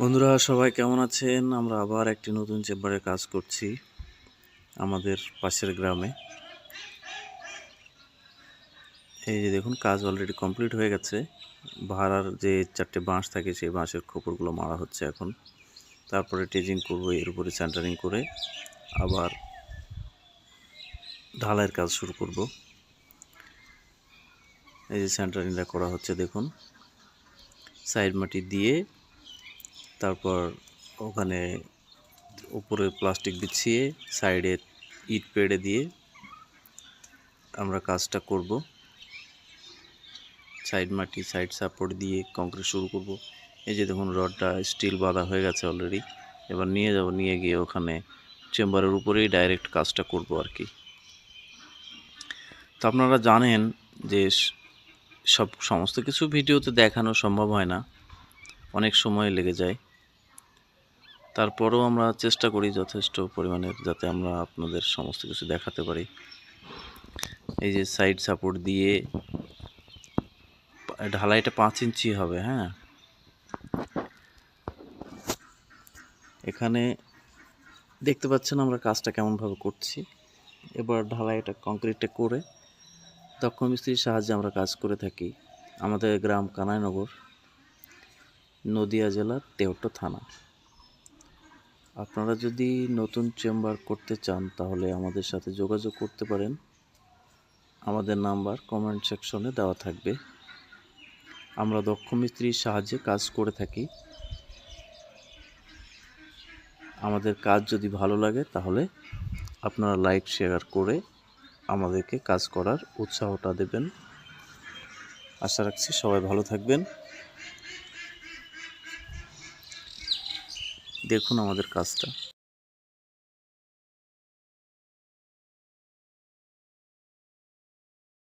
বন্ধুরা সবাই কেমন আছেন? আমরা আবার একটি নতুন চেম্বারে কাজ করছি আমাদের পাশের গ্রামে। এই যে দেখুন, কাজ অলরেডি কমপ্লিট হয়ে গেছে। ভাড়ার যে 4টে বাঁশ থাকে সেই বাঁশের খোপরগুলো মারা হচ্ছে এখন। তারপরে টেজিং করব, এর উপরে সেন্টারিং করে আবার ঢালাইয়ের কাজ শুরু করব। এই যে সেন্টারিংটা করা হচ্ছে দেখুন, সাইড মাটি দিয়ে তারপর ওখানে উপরে প্লাস্টিক বিছিয়ে সাইডে ইট পেড়ে দিয়ে আমরা কাজটা করব। সাইড মাটি, সাইড সাপোর্ট দিয়ে কংক্রিট শুরু করব। এই যে দেখুন, রডটা স্টিল বাঁধা হয়ে গেছে অলরেডি। এবার নিয়ে যাব, নিয়ে গিয়ে ওখানে চেম্বারের উপরেই ডাইরেক্ট কাজটা করব আর কি। তো আপনারা জানেন যে সমস্ত কিছু ভিডিওতে দেখানো সম্ভব হয় না, অনেক সময় লেগে যায়। তারপরেও আমরা চেষ্টা করি যথেষ্ট পরিমাণে যাতে আমরা আপনাদের সমস্ত কিছু দেখাতে পারি। এই যে সাইড সাপোর্ট দিয়ে ঢালাইটা 5 ইঞ্চি হবে। হ্যাঁ, এখানে দেখতে পাচ্ছেন আমরা কাজটা কেমনভাবে করছি। এবার ঢালাইটা কংক্রিটে করে দক্ষ মিস্ত্রির সাহায্যে আমরা কাজ করে থাকি। আমাদের গ্রাম কানাইনগর, নদিয়া জেলার তেহট্ট থানা। আপনারা যদি নতুন চেম্বার করতে চান তাহলে আমাদের সাথে যোগাযোগ করতে পারেন। আমাদের নাম্বার কমেন্ট সেকশনে দেওয়া থাকবে। আমরা দক্ষ মিস্ত্রির সাহায্যে কাজ করে থাকি। আমাদের কাজ যদি ভালো লাগে তাহলে আপনারা লাইক শেয়ার করে আমাদেরকে কাজ করার উৎসাহটা দেবেন। আশা রাখছি সবাই ভালো থাকবেন। দেখুন আমাদের কাজটা।